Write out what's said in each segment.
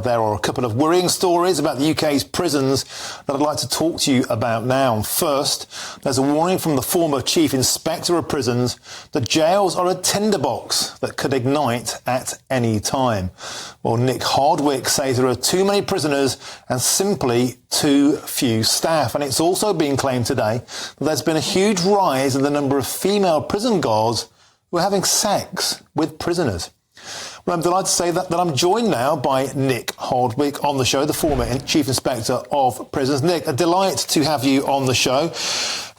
There are a couple of worrying stories about the UK's prisons that I'd like to talk to you about now. First, there's a warning from the former Chief Inspector of Prisons that jails are a tinderbox that could ignite at any time. Well, Nick Hardwick says there are too many prisoners and simply too few staff. And it's also been claimed today that there's been a huge rise in the number of female prison guards who are having sex with prisoners. Well, I'm delighted to say that I'm joined now by Nick Hardwick on the show, the former Chief Inspector of Prisons. Nick, a delight to have you on the show.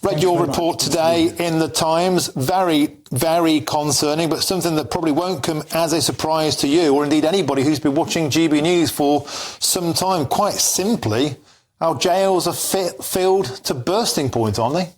Read your report today in the Times. Very, very concerning, but something that probably won't come as a surprise to you or indeed anybody who's been watching GBNews for some time. Quite simply, our jails are filled to bursting point, aren't they?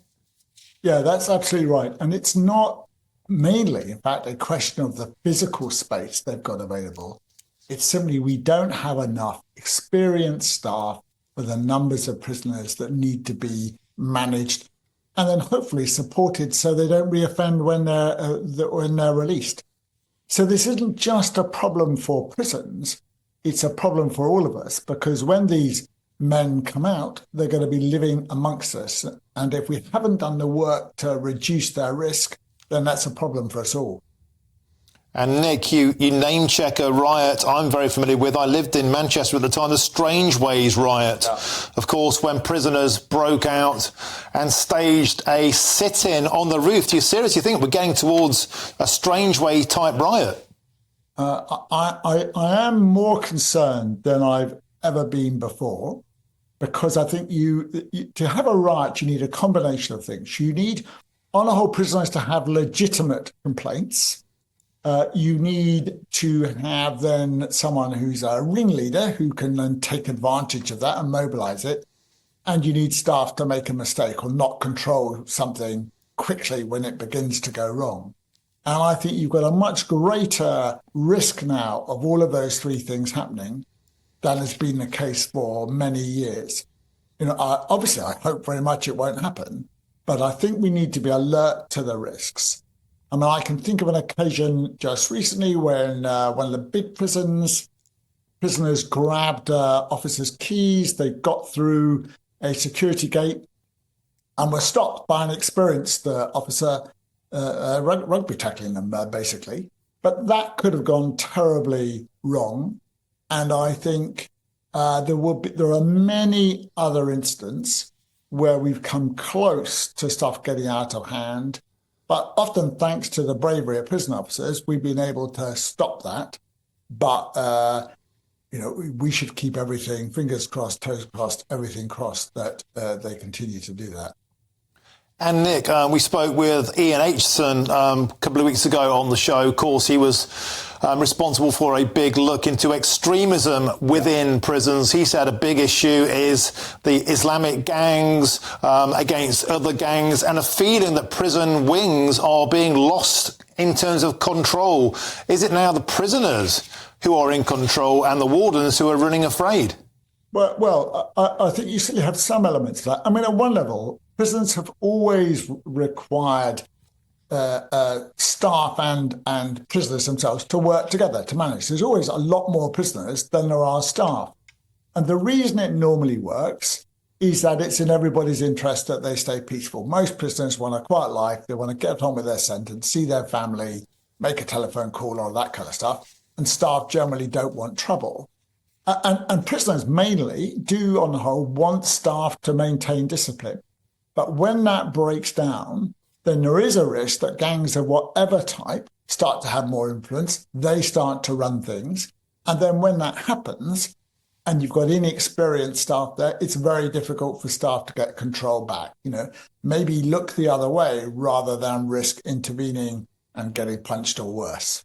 Yeah, that's absolutely right. And it's not mainly, in fact, a question of the physical space they've got available. It's simply we don't have enough experienced staff for the numbers of prisoners that need to be managed and then hopefully supported so they don't reoffend when they're released. So this isn't just a problem for prisons, it's a problem for all of us, because when these men come out, they're going to be living amongst us. And if we haven't done the work to reduce their risk, then that's a problem for us all. And Nick, you name check a riot I'm very familiar with. I lived in Manchester at the time, the Strangeways riot. Yeah. Of course, when prisoners broke out and staged a sit-in on the roof. Do you seriously think we're getting towards a Strangeway type riot? I am more concerned than I've ever been before, because I think to have a riot, you need a combination of things. You need, on a whole, prisoners to have legitimate complaints. You need to have then someone who's a ringleader who can then take advantage of that and mobilize it. And you need staff to make a mistake or not control something quickly when it begins to go wrong. And I think you've got a much greater risk now of all of those three things happening than has been the case for many years. Obviously, I hope very much it won't happen. But I think we need to be alert to the risks. I mean, I can think of an occasion just recently when one of the big prisoners grabbed officers' keys. They got through a security gate and were stopped by an experienced officer rugby tackling them, basically. But that could have gone terribly wrong. And I think there are many other instances where we've come close to stuff getting out of hand. But often, thanks to the bravery of prison officers, we've been able to stop that. But, we should keep everything, fingers crossed, toes crossed, everything crossed, that they continue to do that. And Nick, we spoke with Ian Aitchison a couple of weeks ago on the show. Of course, he was responsible for a big look into extremism within prisons. He said a big issue is the Islamic gangs against other gangs and a feeling that prison wings are being lost in terms of control. Is it now the prisoners who are in control and the wardens who are running afraid? Well, I think you still have some elements of that. I mean, at one level, prisons have always required staff and prisoners themselves to work together to manage. There's always a lot more prisoners than there are staff. And the reason it normally works is that it's in everybody's interest that they stay peaceful. Most prisoners want a quiet life. They want to get on with their sentence, see their family, make a telephone call, all that kind of stuff. And staff generally don't want trouble. And prisoners mainly do, on the whole, want staff to maintain discipline. But when that breaks down, then there is a risk that gangs of whatever type start to have more influence. They start to run things. And then when that happens, and you've got inexperienced staff there, it's very difficult for staff to get control back. Maybe look the other way rather than risk intervening and getting punched or worse.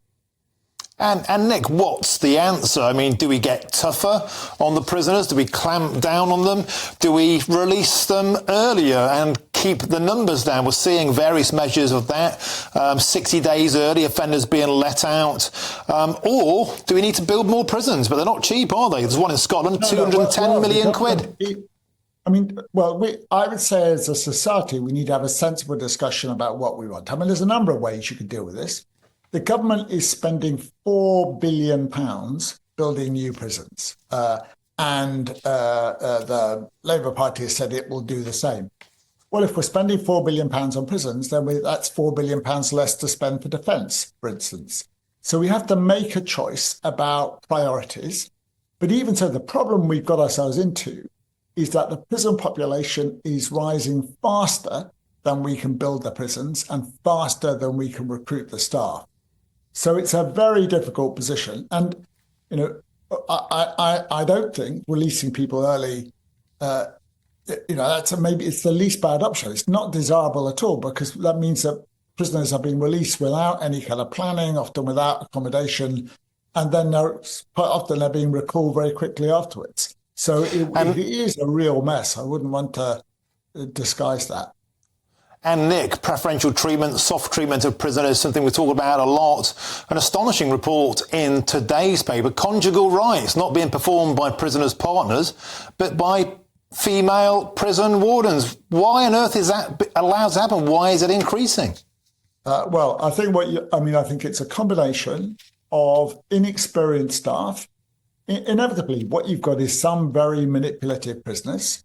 And Nick, what's the answer? I mean, do we get tougher on the prisoners? Do we clamp down on them? Do we release them earlier and keep the numbers down? We're seeing various measures of that. 60 days early, offenders being let out. Or do we need to build more prisons? But they're not cheap, are they? There's one in Scotland, 210 million quid. I mean, I would say as a society, we need to have a sensible discussion about what we want. I mean, there's a number of ways you could deal with this. The government is spending £4 billion building new prisons. And the Labour Party has said it will do the same. Well, if we're spending £4 billion on prisons, then that's £4 billion less to spend for defence, for instance. So we have to make a choice about priorities. But even so, the problem we've got ourselves into is that the prison population is rising faster than we can build the prisons and faster than we can recruit the staff. So it's a very difficult position. And, you know, I don't think releasing people early, maybe it's the least bad option. It's not desirable at all, because that means that prisoners are being released without any kind of planning, often without accommodation, and then quite often they're being recalled very quickly afterwards. So it is a real mess. I wouldn't want to disguise that. And Nick, preferential treatment, soft treatment of prisoners, something we talk about a lot. An astonishing report in today's paper, conjugal rights not being performed by prisoners' partners, but by female prison wardens. Why on earth is that allowed to happen? Why is it increasing? Well, I think it's a combination of inexperienced staff. Inevitably, what you've got is some very manipulative prisoners.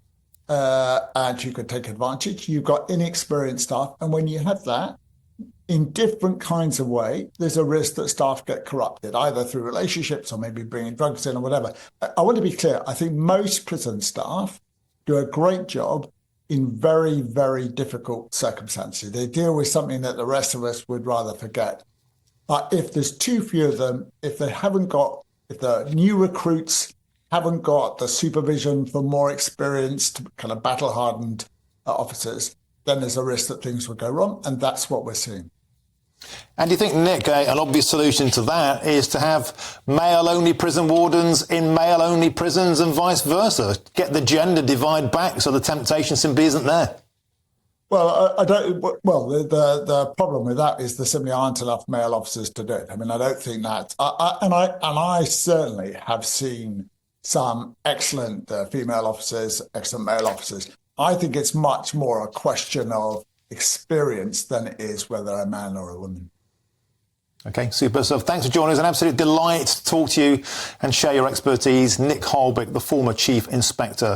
And you could take advantage. You've got inexperienced staff. And when you have that, in different kinds of way, there's a risk that staff get corrupted, either through relationships or maybe bringing drugs in or whatever. I want to be clear. I think most prison staff do a great job in very, very difficult circumstances. They deal with something that the rest of us would rather forget. But if there's too few of them, if the new recruits haven't got the supervision for more experienced, kind of battle-hardened officers, then there's a risk that things will go wrong, and that's what we're seeing. And do you think, Nick, an obvious solution to that is to have male-only prison wardens in male-only prisons and vice versa? Get the gender divide back so the temptation simply isn't there? Well, the problem with that is there simply aren't enough male officers to do it. I mean, I don't think that. I certainly have seen some excellent female officers, excellent male officers. I think it's much more a question of experience than it is whether a man or a woman. Okay, super. So thanks for joining us. An absolute delight to talk to you and share your expertise. Nick Hardwick, the former Chief Inspector